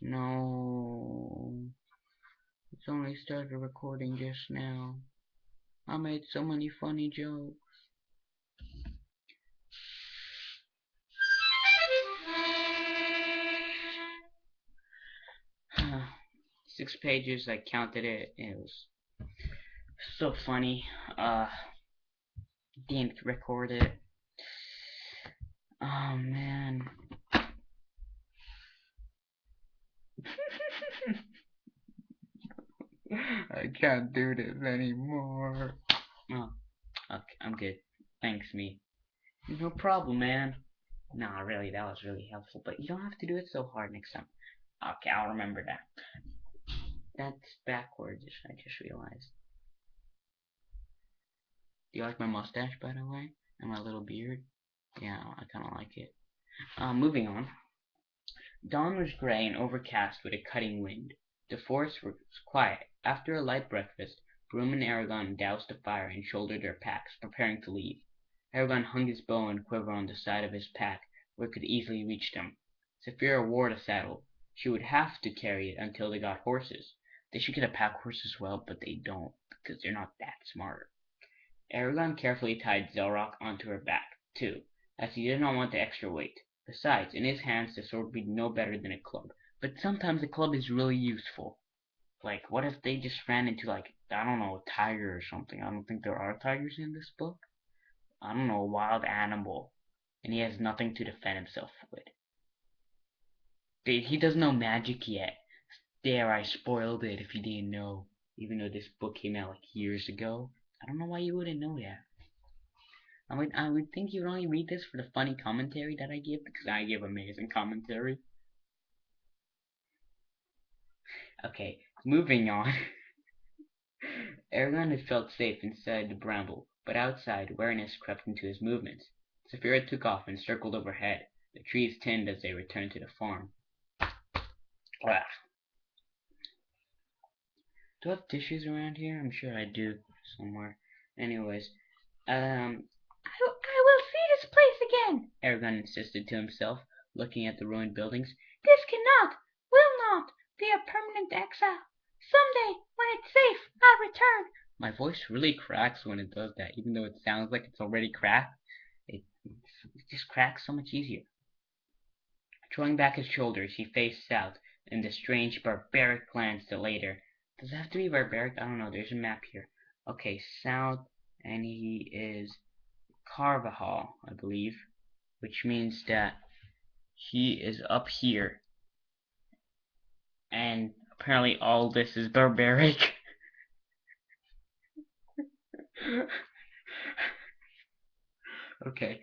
No, it's only started recording just now. I made so many funny jokes. Six pages, I counted it. It was so funny. Didn't record it. Oh man. I can't do this anymore. Oh, okay, I'm good. Thanks, me. No problem, man. Nah, really, that was really helpful. But you don't have to do it so hard next time. Okay, I'll remember that. That's backwards, I just realized. Do you like my mustache, by the way? And my little beard? Yeah, I kind of like it. Moving on. Dawn was gray and overcast with a cutting wind. The forest was quiet. After a light breakfast, Broom and Eragon doused a fire and shouldered their packs, preparing to leave. Eragon hung his bow and quiver on the side of his pack, where it could easily reach them. Saphira wore the saddle. She would have to carry it until they got horses. They should get a pack horse as well, but they don't, because they're not that smart. Eragon carefully tied Zelrock onto her back, too, as he did not want the extra weight. Besides, in his hands the sword would be no better than a club. But sometimes a club is really useful. Like, what if they just ran into, like, I don't know, a tiger or something? I don't think there are tigers in this book. I don't know, a wild animal. And he has nothing to defend himself with. He doesn't know magic yet. There, I spoiled it if you didn't know. Even though this book came out like years ago. I don't know why you wouldn't know that. I would think you would only read this for the funny commentary that I give, because I give amazing commentary. Okay, moving on. Eragon had felt safe inside the bramble, but outside, wariness crept into his movements. Saphira took off and circled overhead. The trees thinned as they returned to the farm. Ah. Do I have tissues around here? I'm sure I do somewhere. Anyways, I will see this place again, Eragon insisted to himself, looking at the ruined buildings. This cannot, will not, be a permanent exile. Someday, when it's safe, I'll return. My voice really cracks when it does that, even though it sounds like it's already cracked. It just cracks so much easier. Throwing back his shoulders, he faced south, in the strange, barbaric glance that later. Does it have to be barbaric? I don't know. There's a map here. Okay, south, and he is Carvajal, I believe, which means that he is up here. And apparently all this is barbaric. Okay,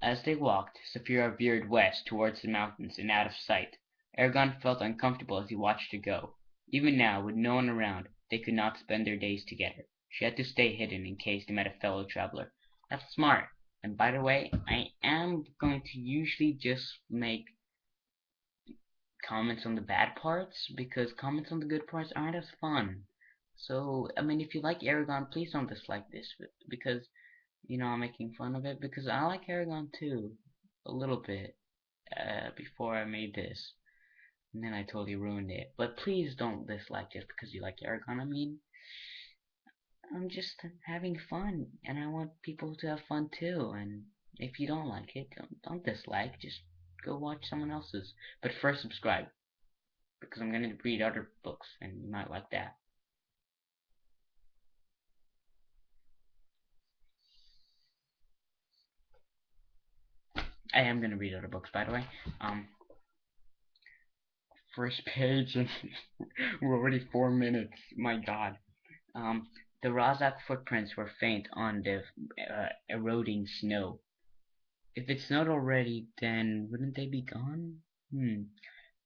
as they walked, Saphira veered west towards the mountains and out of sight. Eragon felt uncomfortable as he watched her go. Even now, with no one around, they could not spend their days together. She had to stay hidden in case they met a fellow traveler. That's smart. And by the way, I am going to usually just make comments on the bad parts, because comments on the good parts aren't as fun. So, I mean, if you like Eragon, please don't dislike this, because I'm making fun of it because I like Eragon too, a little bit, before I made this, and then I totally ruined it. But please don't dislike just because you like Eragon. I mean, I'm just having fun, and I want people to have fun too. And if you don't like it, don't dislike. Just go watch someone else's. But first, subscribe because I'm gonna read other books, and you might like that. I am gonna read other books, by the way. First page, and we're already 4 minutes. My God. The Razak footprints were faint on the eroding snow. If it snowed already, then wouldn't they be gone?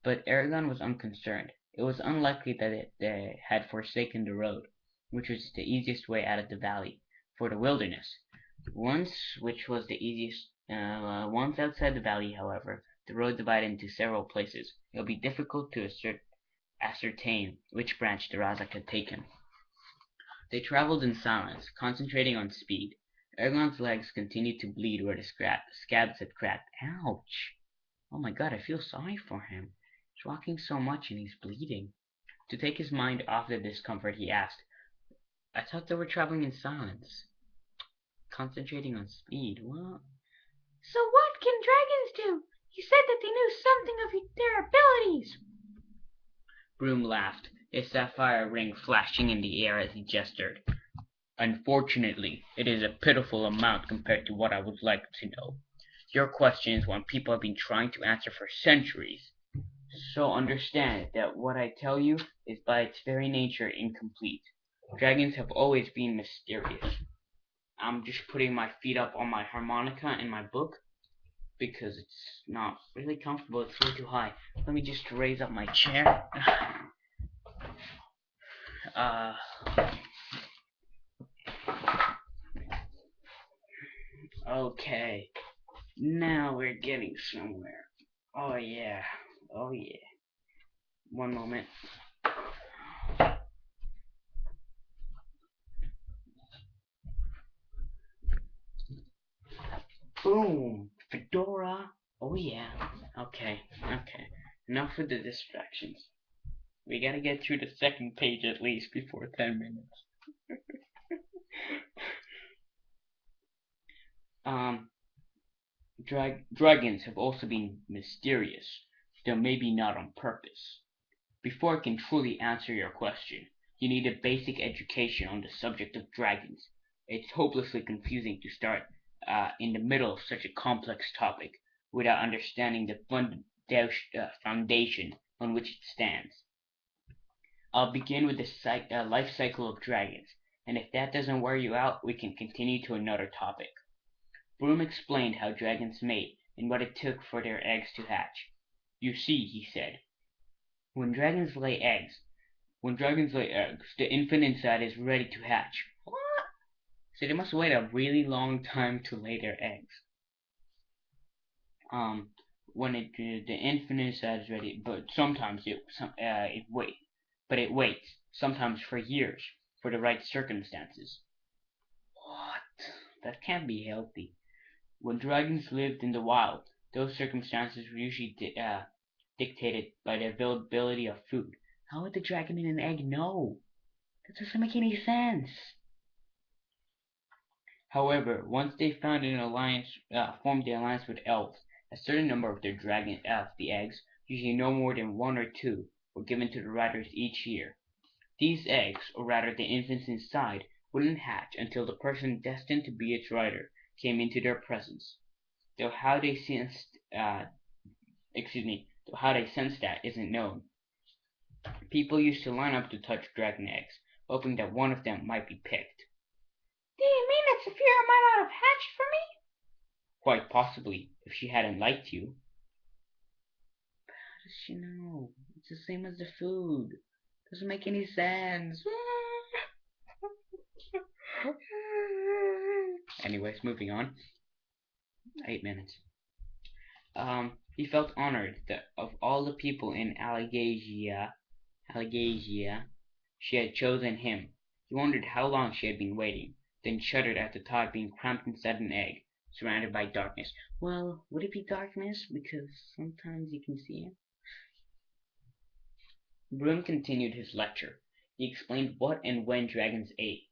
But Eragon was unconcerned. It was unlikely that they had forsaken the road, which was the easiest way out of the valley, for the wilderness. Once outside the valley, however, the road divided into several places. It would be difficult to ascertain which branch the Razak had taken. They traveled in silence, concentrating on speed. Eragon's legs continued to bleed where the scabs had cracked. Ouch! Oh my god, I feel sorry for him. He's walking so much and he's bleeding. To take his mind off the discomfort, he asked, I thought they were traveling in silence, concentrating on speed. What? So what can dragons do? You said that they knew something of their abilities. Broom laughed, his sapphire ring flashing in the air as he gestured. Unfortunately, it is a pitiful amount compared to what I would like to know. Your question is one people have been trying to answer for centuries. So understand that what I tell you is by its very nature incomplete. Dragons have always been mysterious. I'm just putting my feet up on my harmonica in my book because it's not really comfortable. It's way too high. Let me just raise up my chair. Okay. Now we're getting somewhere. Oh yeah. Oh yeah. One moment. Boom. Fedora. Oh yeah. Okay. Okay. Enough with the distractions. We gotta get through the second page at least before 10 minutes. um, Dragons have also been mysterious, though maybe not on purpose. Before I can truly answer your question, you need a basic education on the subject of dragons. It's hopelessly confusing to start in the middle of such a complex topic without understanding the foundation on which it stands. I'll begin with the life cycle of dragons, and if that doesn't wear you out, we can continue to another topic. Broom explained how dragons mate and what it took for their eggs to hatch. You see, he said, when dragons lay eggs, the infant inside is ready to hatch. What? So they must wait a really long time to lay their eggs. When the infant inside is ready, but sometimes it waits, sometimes for years, for the right circumstances. What? That can't be healthy. When dragons lived in the wild, those circumstances were usually dictated by the availability of food. How would the dragon in an egg know? That doesn't make any sense. However, once they formed an alliance with elves, a certain number of the eggs, usually no more than one or two, were given to the riders each year. These eggs, or rather the infants inside, wouldn't hatch until the person destined to be its rider came into their presence. Though how they sensed that isn't known. People used to line up to touch dragon eggs, hoping that one of them might be picked. Do you mean that Saphira might not have hatched for me? Quite possibly, if she hadn't liked you. But how does she know? It's the same as the food. Doesn't make any sense. Anyways, moving on. 8 minutes. He felt honored that of all the people in Alagasia, she had chosen him. He wondered how long she had been waiting, then shuddered at the thought of being cramped inside an egg, surrounded by darkness. Well, would it be darkness? Because sometimes you can see it. Broom continued his lecture. He explained what and when dragons ate.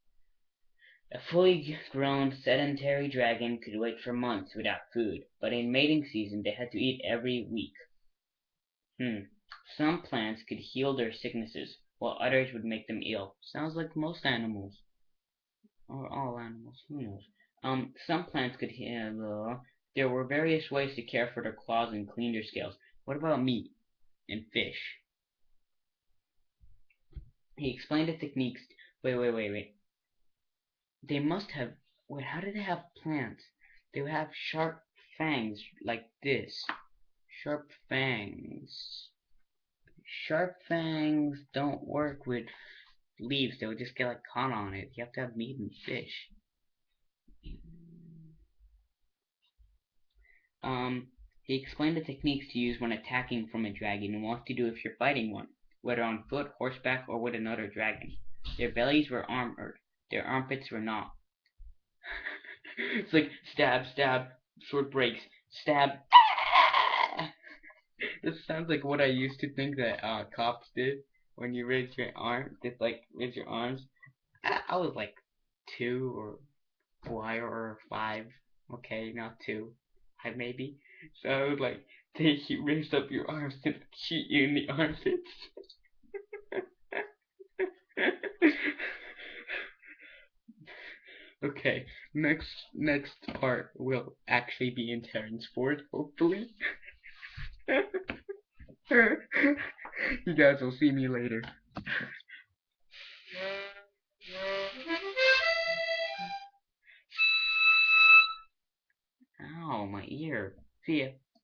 A fully grown sedentary dragon could wait for months without food, but in mating season they had to eat every week. Some plants could heal their sicknesses, while others would make them ill. Sounds like most animals. Or all animals, who knows? Some plants could heal. There were various ways to care for their claws and clean their scales. What about meat and fish? He explained the techniques. Wait. They must have. Wait, how do they have plants? They would have sharp fangs like this. Sharp fangs. Sharp fangs don't work with leaves. They would just get like caught on it. You have to have meat and fish. He explained the techniques to use when attacking from a dragon and what to do if you're fighting one, whether on foot, horseback, or with another dragon. Their bellies were armored. Their armpits were not. It's like stab, sword breaks, stab. This sounds like what I used to think that cops did when you raise your arm. Just like raise your arms. I was like 2 or 4 or 5. Okay, not 2. 5 maybe. So I was like, you raise up your arms and shoot you in the armpits. Okay, next part will actually be in Therinsford, hopefully. You guys will see me later. Ow, my ear. See ya.